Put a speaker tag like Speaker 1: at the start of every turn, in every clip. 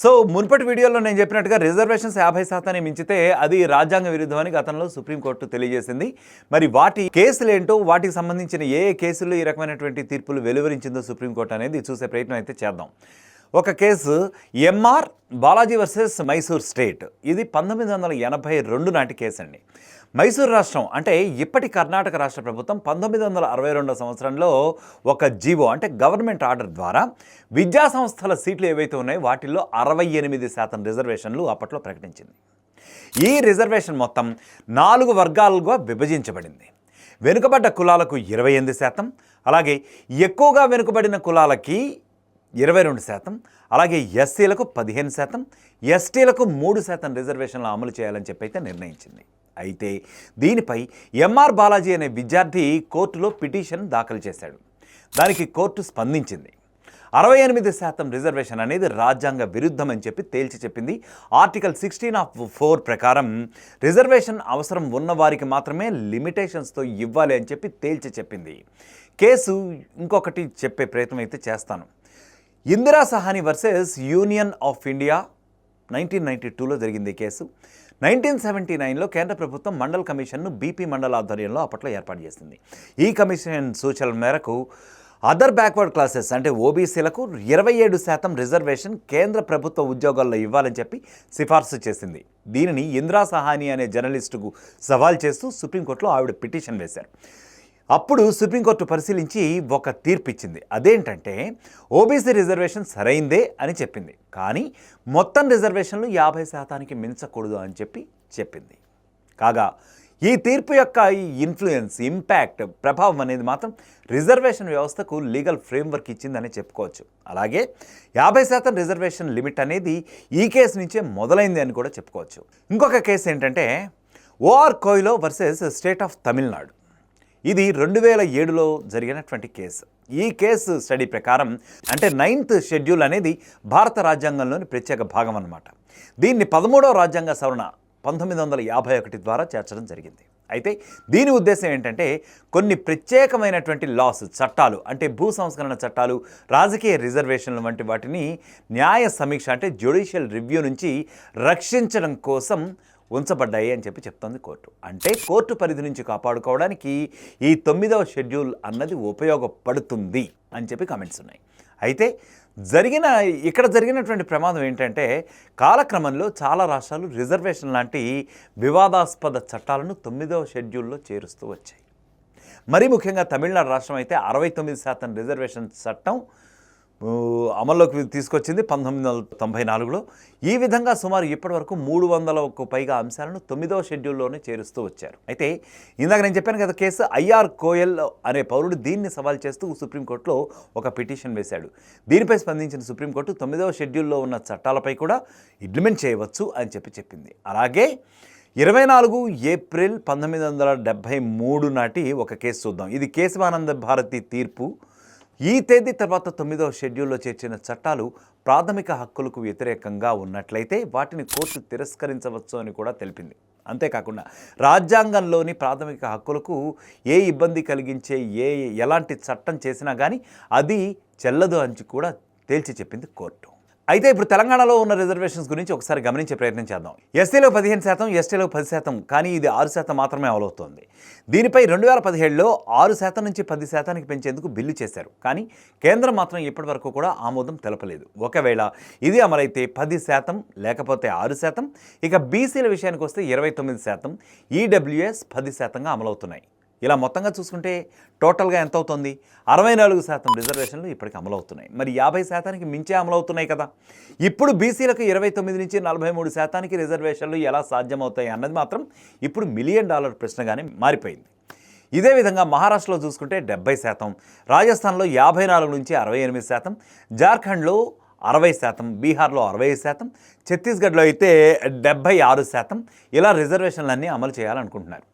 Speaker 1: So మునుపటి వీడియోలో నేను చెప్పినట్టుగా రిజర్వేషన్స్ 50% మించితే అది రాజ్యాంగ విరుద్ధమని గతంలో సుప్రీంకోర్టు తెలియజేసింది. మరి వాటి కేసులు ఏంటో, వాటికి సంబంధించిన ఏ కేసుల్లో ఈ రకమైనటువంటి తీర్పులు వెలువరించిందో సుప్రీంకోర్టు అనేది చూసే ప్రయత్నం అయితే చేద్దాం. ఒక case M R Balaji versus Mysore state. ఇది 1982 నాటి కేసు అండి. మైసూర్ రాష్ట్రం అంటే ఇప్పటి కర్ణాటక రాష్ట్ర ప్రభుత్వం 1962 సంవత్సరంలో ఒక జీవో అంటే గవర్నమెంట్ ఆర్డర్ ద్వారా విద్యా సంస్థల సీట్లు ఏవైతే ఉన్నాయో వాటిల్లో 68% రిజర్వేషన్లు అప్పట్లో ప్రకటించింది. ఈ రిజర్వేషన్ మొత్తం 4 వర్గాలుగా విభజించబడింది. వెనుకబడ్డ కులాలకు 28%, అలాగే ఎక్కువగా వెనుకబడిన కులాలకి 22%, అలాగే ఎస్సీలకు 15%, ఎస్టీలకు 3% రిజర్వేషన్లు అమలు చేయాలని చెప్పి అయితే నిర్ణయించింది. అయితే దీనిపై ఎంఆర్ బాలాజీ అనే విద్యార్థి కోర్టులో పిటిషన్ దాఖలు చేశాడు. దానికి కోర్టు స్పందించింది. 68% రిజర్వేషన్ అనేది రాజ్యాంగ విరుద్ధం అని చెప్పి తేల్చి చెప్పింది. ఆర్టికల్ 16(4) ప్రకారం రిజర్వేషన్ అవసరం ఉన్న వారికి మాత్రమే లిమిటేషన్స్తో ఇవ్వాలి అని చెప్పి తేల్చి చెప్పింది. కేసు ఇంకొకటి చెప్పే ప్రయత్నం అయితే చేస్తాను. Indira Sawhney versus union of India 1992లో జరిగింది ఈ కేసు. 1979లో కేంద్ర ప్రభుత్వం మండల్ కమిషన్ను బీపీ మండల్ ఆధ్వర్యంలో అప్పట్లో ఏర్పాటు చేసింది. ఈ కమిషన్ సూచనల మేరకు అదర్ బ్యాక్వర్డ్ క్లాసెస్ అంటే ఓబీసీలకు 27% రిజర్వేషన్ కేంద్ర ప్రభుత్వ ఉద్యోగాల్లో ఇవ్వాలని చెప్పి సిఫార్సు చేసింది. దీనిని ఇందిరా సహాని అనే జర్నలిస్టుకు సవాల్ చేస్తూ సుప్రీంకోర్టులో ఆవిడ పిటిషన్ వేశారు. అప్పుడు సుప్రీంకోర్టు పరిశీలించి ఒక తీర్పు ఇచ్చింది. అదేంటంటే ఓబీసీ రిజర్వేషన్ సరైందే అని చెప్పింది, కానీ మొత్తం రిజర్వేషన్లు 50%కి మించకూడదు అని చెప్పి చెప్పింది. కాగా ఈ తీర్పు యొక్క ఈ ఇన్ఫ్లుయెన్స్, ఇంపాక్ట్, ప్రభావం అనేది మాత్రం రిజర్వేషన్ వ్యవస్థకు లీగల్ ఫ్రేమ్వర్క్ ఇచ్చిందని చెప్పుకోవచ్చు. అలాగే 50% రిజర్వేషన్ లిమిట్ అనేది ఈ కేసు నుంచే మొదలైంది అని కూడా చెప్పుకోవచ్చు. ఇంకొక కేసు ఏంటంటే OR కోయిలో versus state of Tamil Nadu. ఇది 2007లో జరిగినటువంటి కేసు. ఈ కేసు స్టడీ ప్రకారం అంటే 9th షెడ్యూల్ అనేది భారత రాజ్యాంగంలోని ప్రత్యేక భాగం అన్నమాట. దీన్ని 13వ రాజ్యాంగ సవరణ 1951 ద్వారా చేర్చడం జరిగింది. అయితే దీని ఉద్దేశం ఏంటంటే కొన్ని ప్రత్యేకమైనటువంటి లాస్, చట్టాలు అంటే భూ సంస్కరణ చట్టాలు, రాజకీయ రిజర్వేషన్లు వంటి వాటిని న్యాయ సమీక్ష అంటే జ్యుడిషియల్ రివ్యూ నుంచి రక్షించడం కోసం ఉంచబడ్డాయి అని చెప్పి చెప్తోంది కోర్టు. అంటే కోర్టు పరిధి నుంచి కాపాడుకోవడానికి ఈ 9వ షెడ్యూల్ అన్నది ఉపయోగపడుతుంది అని చెప్పి కామెంట్స్ ఉన్నాయి. అయితే ఇక్కడ జరిగినటువంటి ప్రమాదం ఏంటంటే కాలక్రమంలో చాలా రాష్ట్రాలు రిజర్వేషన్ లాంటి వివాదాస్పద చట్టాలను 9వ షెడ్యూల్లో చేరుస్తూ వచ్చాయి. మరీ ముఖ్యంగా తమిళనాడు రాష్ట్రం అయితే 69% రిజర్వేషన్ చట్టం అమల్లోకి తీసుకొచ్చింది 1994లో. ఈ విధంగా సుమారు ఇప్పటి వరకు 300కు పైగా అంశాలను 9వ షెడ్యూల్లోనే చేరుస్తూ వచ్చారు. అయితే ఇందాక నేను చెప్పాను కదా కేసు, ఐఆర్ కోయల్ అనే పౌరుడు దీన్ని సవాల్ చేస్తూ సుప్రీంకోర్టులో ఒక పిటిషన్ వేశాడు. దీనిపై స్పందించిన సుప్రీంకోర్టు 9వ షెడ్యూల్లో ఉన్న చట్టాలపై కూడా ఇంప్లిమెంట్ చేయవచ్చు అని చెప్పి చెప్పింది. అలాగే 24 ఏప్రిల్ 1973 నాటి ఒక కేసు చూద్దాం. ఇది కేశవానంద భారతి తీర్పు. ఈ తేదీ తర్వాత 9వ షెడ్యూల్లో చేర్చిన చట్టాలు ప్రాథమిక హక్కులకు వ్యతిరేకంగా ఉన్నట్లయితే వాటిని కోర్టు తిరస్కరించవచ్చు అని కూడా తెలిపింది. అంతేకాకుండా రాజ్యాంగంలోని ప్రాథమిక హక్కులకు ఏ ఇబ్బంది కలిగించే ఎలాంటి చట్టం చేసినా కానీ అది చెల్లదు అని కూడా తేల్చి చెప్పింది కోర్టు. అయితే ఇప్పుడు తెలంగాణలో ఉన్న రిజర్వేషన్స్ గురించి ఒకసారి గమనించే ప్రయత్నం చేద్దాం. ఎస్సీలో 15%, ఎస్టీలో 10%, కానీ ఇది 6% మాత్రమే అమలవుతోంది. దీనిపై 2017లో 6% నుంచి 10%కి పెంచేందుకు బిల్లు చేశారు, కానీ కేంద్రం మాత్రం ఇప్పటి వరకు కూడా ఆమోదం తెలపలేదు. ఒకవేళ ఇది అమలైతే 10%, లేకపోతే 6%. ఇక బీసీల విషయానికి వస్తే 29%, ఈడబ్ల్యూఎస్ 10%గా అమలవుతున్నాయి. ఇలా మొత్తంగా చూసుకుంటే టోటల్గా ఎంత అవుతుంది? 64% రిజర్వేషన్లు ఇప్పటికి అమలవుతున్నాయి. మరి 50%కి మించే అమలవుతున్నాయి కదా. ఇప్పుడు బీసీలకు 29 నుంచి 43%కి రిజర్వేషన్లు ఎలా సాధ్యమవుతాయి అన్నది మాత్రం ఇప్పుడు $1 మిలియన్ ప్రశ్నగానే మారిపోయింది. ఇదే విధంగా మహారాష్ట్రలో చూసుకుంటే 70%, రాజస్థాన్లో 54 నుంచి 68%, జార్ఖండ్లో 60%, బీహార్లో 65%, ఛత్తీస్గఢ్లో అయితే 76%. ఇలా రిజర్వేషన్లన్నీ అమలు చేయాలనుకుంటున్నారు.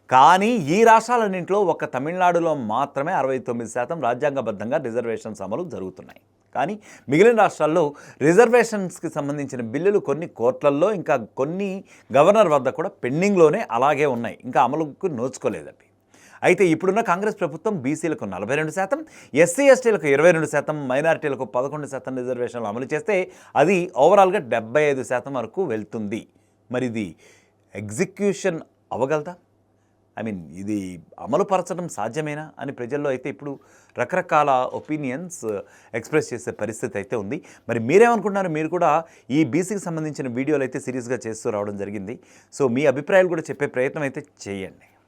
Speaker 1: కానీ ఈ రాష్ట్రాలన్నింటిలో ఒక తమిళనాడులో మాత్రమే 69% రాజ్యాంగబద్ధంగా రిజర్వేషన్స్ అమలు జరుగుతున్నాయి. కానీ మిగిలిన రాష్ట్రాల్లో రిజర్వేషన్స్కి సంబంధించిన బిల్లులు కొన్ని కోర్టులలో, ఇంకా కొన్ని గవర్నర్ వద్ద కూడా పెండింగ్లోనే అలాగే ఉన్నాయి, ఇంకా అమలుకు నోచుకోలేదండి. అయితే ఇప్పుడున్న కాంగ్రెస్ ప్రభుత్వం బీసీలకు 42%, ఎస్సీ ఎస్టీలకు 22%, మైనారిటీలకు 11% రిజర్వేషన్లు అమలు చేస్తే అది ఓవరాల్గా 75% వరకు వెళ్తుంది. మరి ఇది ఎగ్జిక్యూషన్ అవ్వగలదా? ఇది అమలుపరచడం సాధ్యమేనా అని ప్రజల్లో అయితే ఇప్పుడు రకరకాల ఒపీనియన్స్ ఎక్స్ప్రెస్ చేసే పరిస్థితి అయితే ఉంది. మరి మీరేమనుకుంటున్నారు? మీరు కూడా ఈ బీసీకి సంబంధించిన వీడియోలు అయితే సిరీస్గా చేస్తూ రావడం జరిగింది. సో మీ అభిప్రాయాలు కూడా చెప్పే ప్రయత్నం అయితే చేయండి.